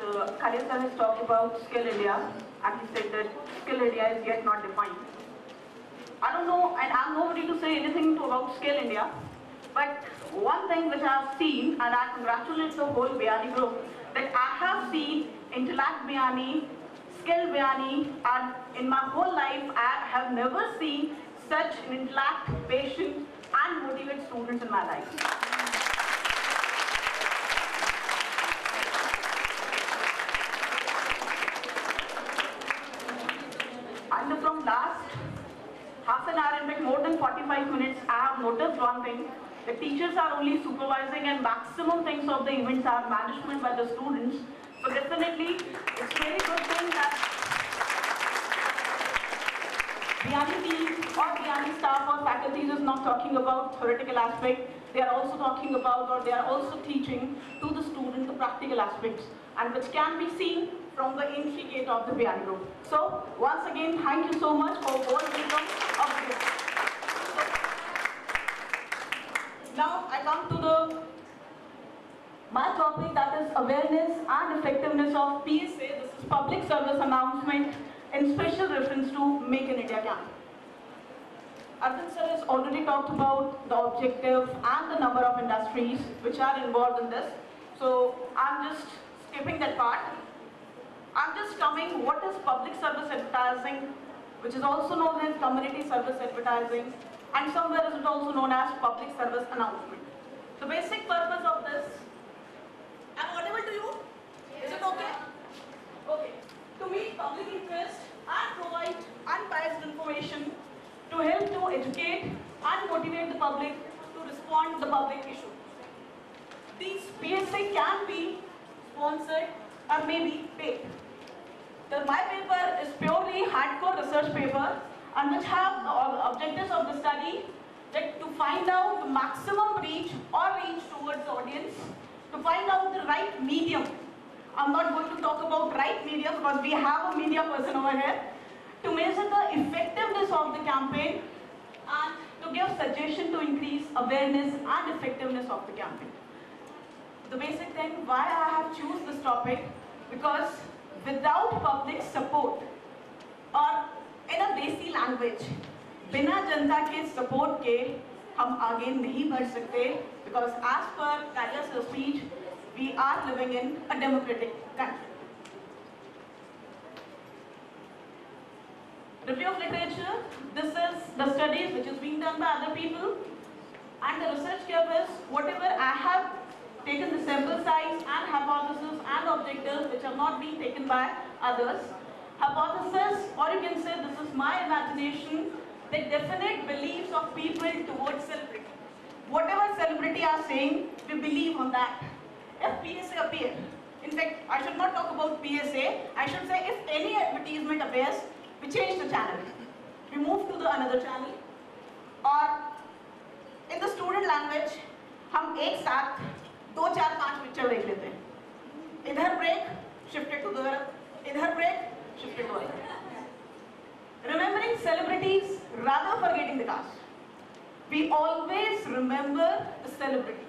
Khalid sir has talked about Skill India, and he said that Skill India is yet not defined. I don't know, and I'm nobody to say anything about Skill India, but one thing which I have seen, and I congratulate the whole Biyani group, that I have seen Intellect Biyani, Skill Biyani, and in my whole life I have never seen such an intellect, patient, and motivated students in my life. And from last half an hour, in fact more than 45 minutes, I have noticed one thing. The teachers are only supervising and maximum things of the events are management by the students. So definitely, it's very good thing that Biyani team or Biyani staff or faculties is not talking about theoretical aspect. They are also talking about, or they are also teaching to the student the practical aspects, and which can be seen from the entry gate of the Biyani group. So once again, thank you so much for warm welcome of this. Now I come to my topic, that is awareness and effectiveness of PSA. This is public service announcement in special reference to Make in India campaign. Arvind sir has already talked about the objective and the number of industries which are involved in this. So I'm just skipping that part. I'm just coming what is public service advertising, which is also known as community service advertising, and somewhere is it also known as public service announcement. The basic purpose of this, am I audible to you? Is it okay? Okay. To meet public interest and provide unbiased information to help to educate and motivate the public to respond to the public issue. These PSA can be sponsored or maybe paid. My paper is purely hardcore research paper, and which have the objectives of the study that to find out the maximum reach or reach towards the audience, to find out the right medium. I'm not going to talk about right medium because we have a media person over here, to measure the effectiveness of the campaign and to give suggestion to increase awareness and effectiveness of the campaign. The basic thing why I have choose this topic, because without public support, or in a desi language, बिना जनता के support के हम आगे नहीं बढ़ सकते, because as per Kalya's speech, we are living in a democratic country. Review of literature, this is the studies which is being done by other people, and the research purpose, whatever I have taken the sample size and hypothesis and objectives which are not being taken by others. Hypothesis, or you can say this is my imagination, the definite beliefs of people towards celebrity. Whatever celebrity are saying, we believe on that. If PSA appear, in fact, I should not talk about PSA, I should say if any advertisement appears, we change the channel. We move to the another channel. Or in the student language, हम एक साथ 2-4-5 picture देख लेते हैं. इधर break, shifted to the other. इधर break, shifted to the other. Remembering celebrities rather forgetting the cast. We always remember the celebrity.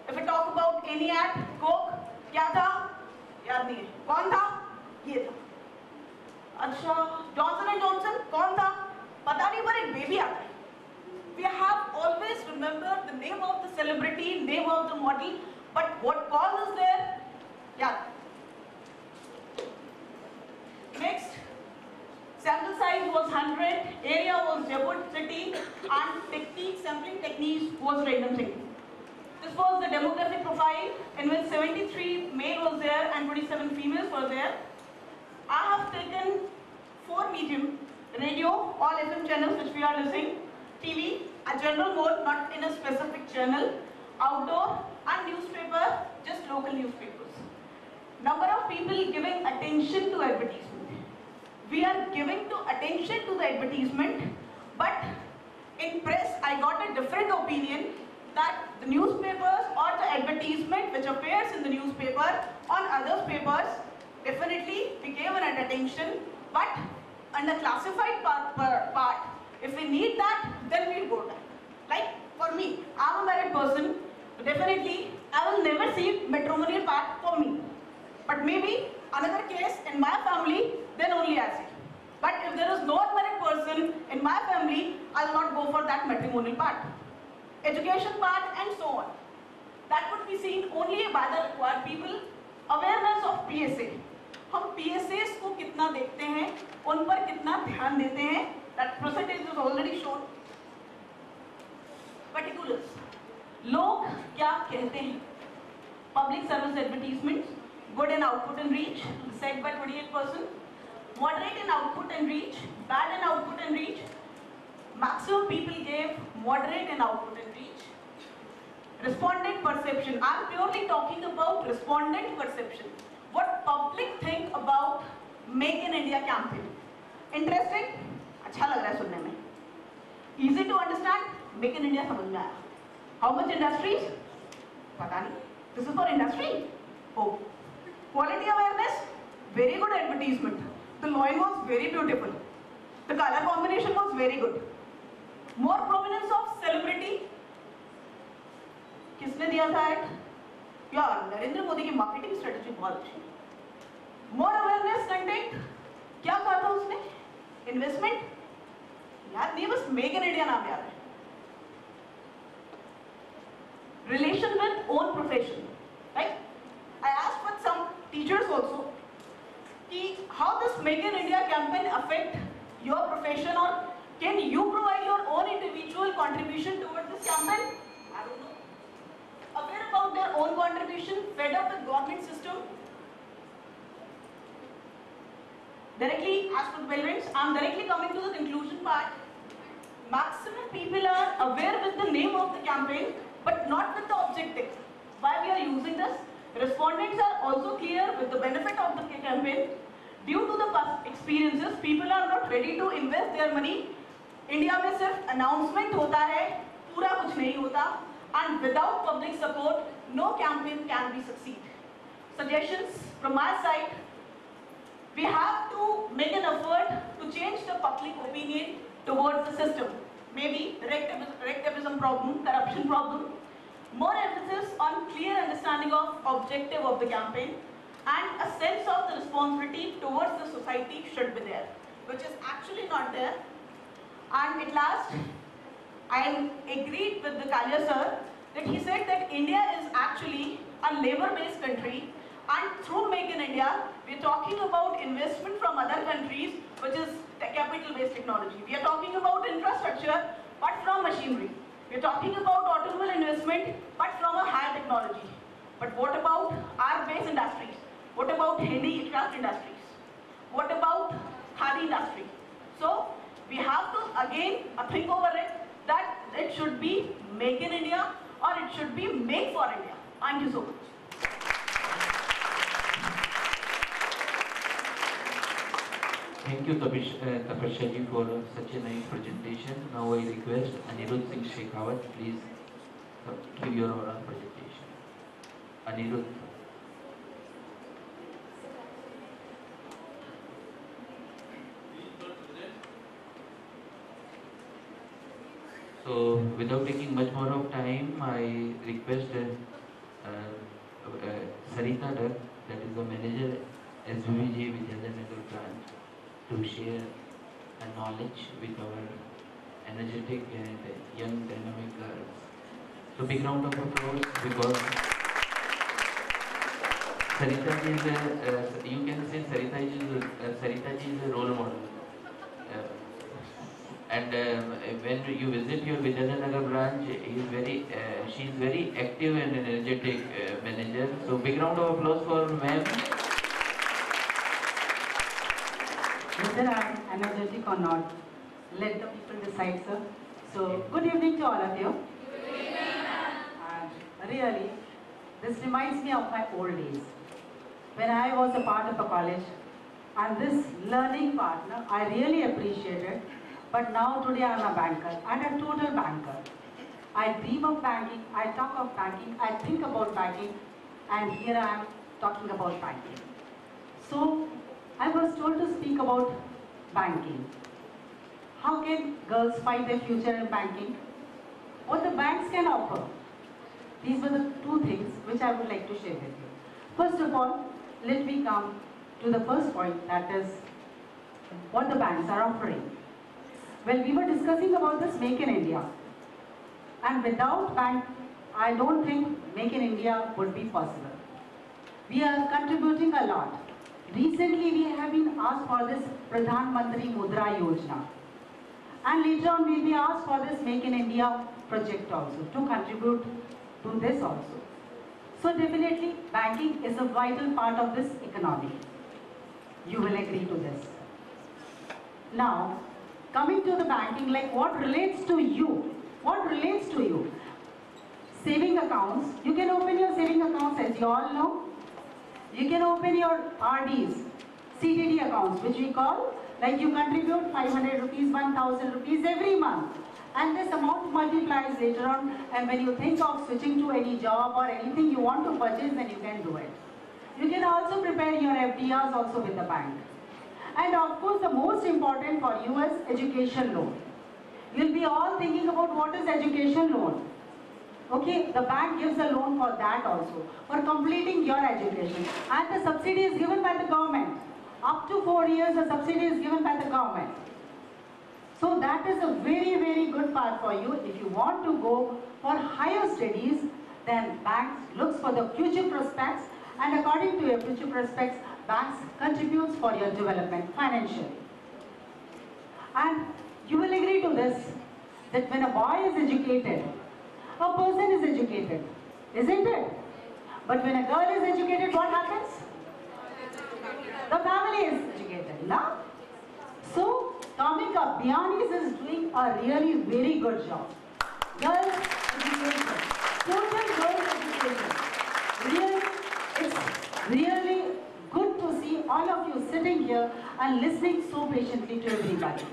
If we talk about any ad, Coke, क्या था? याद नहीं है. कौन था? ये था. अच्छा, Johnson and Johnson, कौन था? पता नहीं, पर एक बेबी आता है. We have always remembered the name of the celebrity, name of the model, but what cause is there? Yeah. Next, sample size was 100, area was Jaipur city, and sampling techniques was random sampling. This was the demographic profile in which 73 male was there and 27 females were there. I have taken 4 medium, radio, all FM channels which we are listening, TV, a general mode, not in a specific channel, outdoor, and newspaper, just local newspapers. Number of people giving attention to advertisement. We are giving attention to the advertisement, but in press I got a different opinion that the newspapers or the advertisement which appears in the newspaper on other papers, definitely we gave an attention, but under classified part, if we need that, then we'll go there. Like for me, I'm a married person, so definitely I will never see matrimonial part for me. But maybe another case in my family, then only I say. But if there is no unmarried person in my family, I will not go for that matrimonial part. Education part and so on. That would be seen only by the required people. Awareness of PSA. हम PSAs को कितना देखते हैं, उन पर कितना ध्यान देते हैं, that percentage is already shown. Particulars. लोग क्या कहते हैं? Public service advertisements, good in output and reach, said by 28%. Moderate in output and reach, bad in output and reach. Maximum people gave moderate in output and reach. Respondent perception. I am purely talking about respondent perception. What public think about Make in India campaign. Interesting? अच्छा लग रहा है सुनने में. Easy to understand? Make in India समझ में आया. How much industries? पता नहीं. This is for industry. Oh. Quality awareness? Very good advertisement. The line was very beautiful. The color combination was very good. More prominence of celebrity. किसने दिया था add? यार नरेंद्र मोदी की मार्केटिंग स्ट्रेटजी बहुत अच्छी है. More awareness content. क्या कहा था उसने? Investment. यार नहीं बस मेक इन इंडिया नाम याद है. Relation with own profession. Right? I asked with some teachers also. How does Make in India campaign affect your profession, or can you provide your own individual contribution towards this campaign? I don't know. Aware about their own contribution, fed up with government system. Directly, as for parents, I am directly coming to the conclusion part. Maximum people are aware with the name of the campaign, but not with the objective. Why we are using this? Respondents are also clear with the benefit of the campaign. Due to the past experiences, people are not ready to invest their money. India में सिर्फ announcement होता है, पूरा कुछ नहीं होता. And without public support, no campaign can be succeed. Suggestions from my side. We have to make an effort to change the public opinion towards the system. Maybe recidivism problem, corruption problem. More emphasis on clear understanding of objective of the campaign, and a sense of the responsibility towards the society should be there, which is actually not there. And at last, I agreed with the Kalia sir that he said that India is actually a labor-based country, and through Make in India, we are talking about investment from other countries, which is capital-based technology. We are talking about infrastructure, but from machinery. We are talking about automobile investment, but from a high technology. But what about our base industries? What about handicraft industries? What about khadi industry? So we have to again think over it that it should be Make in India or it should be Make for India. Thank you so much. Thank you, Tapasya ji, for such a nice presentation. Now I request Anirudh Singh Shekhawat, please give your oral presentation. Anirudh. So, without taking much more of time, I request Sarita Dutt, that is the manager SVJ Vidyanagar branch, to share a knowledge with our energetic and young dynamic girls. So big round of applause, because Sarita ji is you can say Sarita ji is a role model. And when you visit your Vidyanagar branch, she is very active and energetic manager. So big round of applause for ma'am. Whether I am energetic or not, let the people decide, sir. So, good evening to all of you. Good evening. And really, this reminds me of my old days, when I was a part of a college, and this learning partner, I really appreciated. But now today I am a banker, and a total banker. I dream of banking, I talk of banking, I think about banking, and here I am talking about banking. So, I was told to speak about banking. How can girls find their future in banking? What the banks can offer? These were the two things which I would like to share with you. First of all, let me come to the first point, that is what the banks are offering. Well, we were discussing about this Make in India. And without bank, I don't think Make in India would be possible. We are contributing a lot. Recently, we have been asked for this Pradhan Mantri Mudra Yojana. And later on, we will be asked for this Make in India project also, to contribute to this also. So definitely, banking is a vital part of this economy. You will agree to this. Now, coming to the banking, like what relates to you? What relates to you? Saving accounts. You can open your saving accounts, as you all know. You can open your RDs, CDD accounts, which we call, like you contribute 500 rupees, 1000 rupees every month. And this amount multiplies later on, and when you think of switching to any job or anything you want to purchase, then you can do it. You can also prepare your FDRs also with the bank. And of course, the most important for you is education loan. You'll be all thinking about what is education loan. Okay, the bank gives a loan for that also, for completing your education. And the subsidy is given by the government. Up to 4 years, the subsidy is given by the government. So that is a very, very good part for you. If you want to go for higher studies, then banks looks for the future prospects, and according to your future prospects, banks contributes for your development financially. And you will agree to this, that when a boy is educated, a person is educated, isn't it? But when a girl is educated, what happens? The family is educated, no? So, coming up, Biyani is doing a really very good job. Girls education, total girls education. Really, it's really good to see all of you sitting here and listening so patiently to everybody.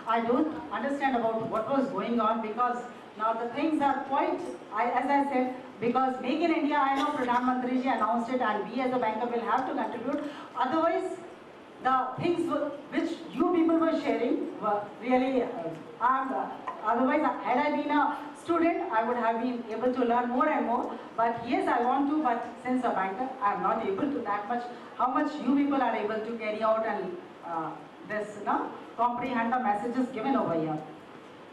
I don't understand about what was going on, because now the things are quite, as I said, because Make in India, I know Pradhan Mantri ji announced it, and we as a banker will have to contribute. Otherwise, the things which you people were sharing were really, otherwise had I been a student, I would have been able to learn more and more. But yes, I want to, but since a banker, I am not able to that much. How much you people are able to carry out and comprehend the messages given over here.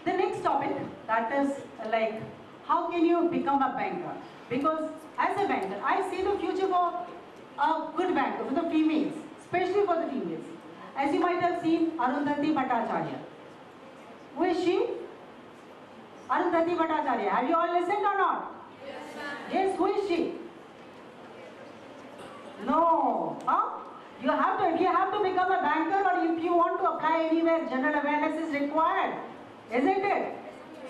The next topic, that is like, how can you become a banker? Because as a banker, I see the future for a good banker, for the females, especially for the females. As you might have seen, Arundhati Bhattacharya. Who is she? Arundhati Bhattacharya. Have you all listened or not? Yes, ma'am. Yes, who is she? No. Huh? You have to, if you have to become a banker, or if you want to apply anywhere, general awareness is required. Isn't it?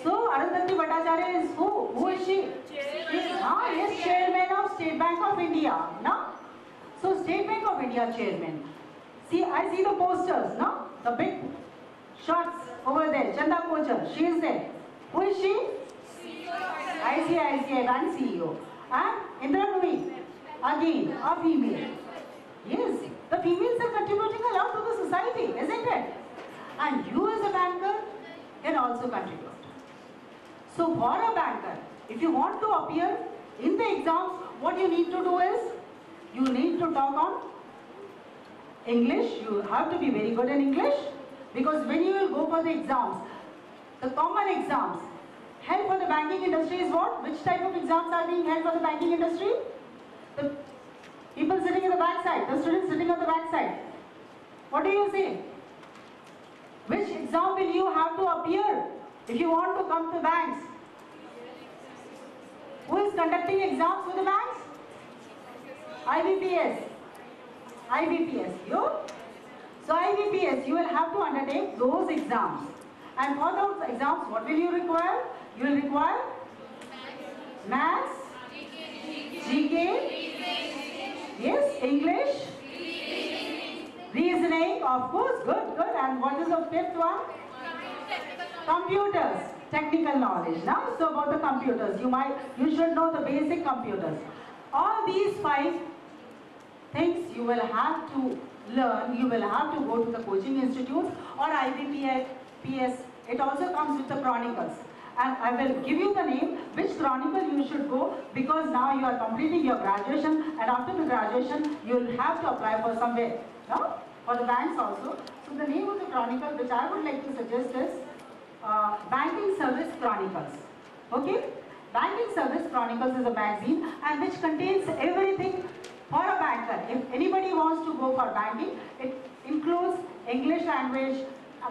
So, Arundhati Bhattacharya is who? Who is she? Yes, chairman of State Bank of India. No? So, State Bank of India chairman. See, I see the posters, no? The big shots over there. Chanda Kochar, she is there. Who is she? ICICI Bank CEO. And Indra Nui, again, a female. Yes, the females are contributing a lot to the society, isn't it? And you as a banker can also contribute. So for a banker, if you want to appear in the exams, what you need to do is, you need to talk on English. You have to be very good in English, because when you will go for the exams, the common exams held for the banking industry is what? Which type of exams are being held for the banking industry? The people sitting in the back side, the students sitting on the back side. What do you say? Which exam will you have to appear if you want to come to banks? Who is conducting exams for the banks? IBPS. IBPS. You? So IBPS, you will have to undertake those exams. And for those exams, what will you require? You will require maths, GK, yes, English, reasoning, of course, good. And what is the fifth one? Computers, technical knowledge. Now, so about the computers, you should know the basic computers. All these 5 things you will have to learn. You will have to go to the coaching institutes or IBPS. It also comes with the chronicles. and I will give you the name which chronicle you should go, because now you are completing your graduation, and after the graduation you will have to apply for somewhere, no? For the banks also. So the name of the chronicle which I would like to suggest is Banking Service Chronicles. Okay? Banking Service Chronicles is a magazine and which contains everything for a banker. If anybody wants to go for banking, it includes English language,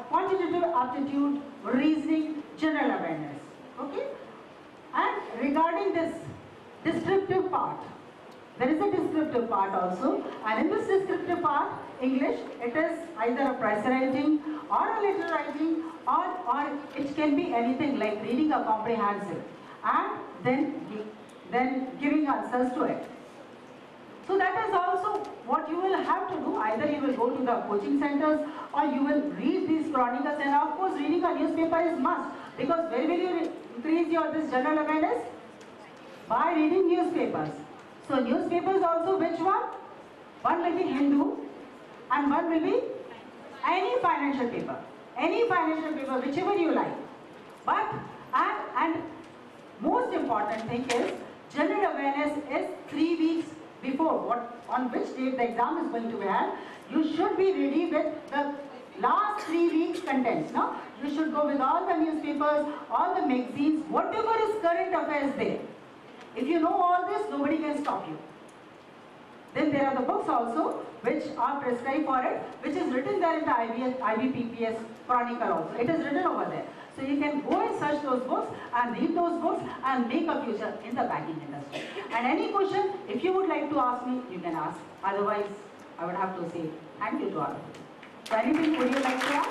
quantitative aptitude, reasoning, general awareness. Okay? And regarding this descriptive part, there is a descriptive part also, and in this descriptive part, English, it is either a prescribing or a letter writing, or it can be anything like reading a comprehensive and then giving answers to it. So that is also what you will have to do. Either you will go to the coaching centers or you will read these chronicles, and of course reading a newspaper is must, because where will you increase your this general awareness? By reading newspapers. So newspapers also, which one? One will be Hindu and one will be any financial paper. Any financial paper, whichever you like. But, and most important thing is, general awareness is 3 weeks before, on which date the exam is going to be held. You should be ready with the last 3 weeks contents. No? You should go with all the newspapers, all the magazines, whatever is current affairs there. If you know all this, nobody can stop you. Then there are the books also which are prescribed for it, which is written there in the IBPPS Chronicle also. It is written over there. So you can go and search those books and read those books and make a future in the banking industry. And any question, if you would like to ask me, you can ask. Otherwise, I would have to say thank you to all of you. So anything would you like to ask?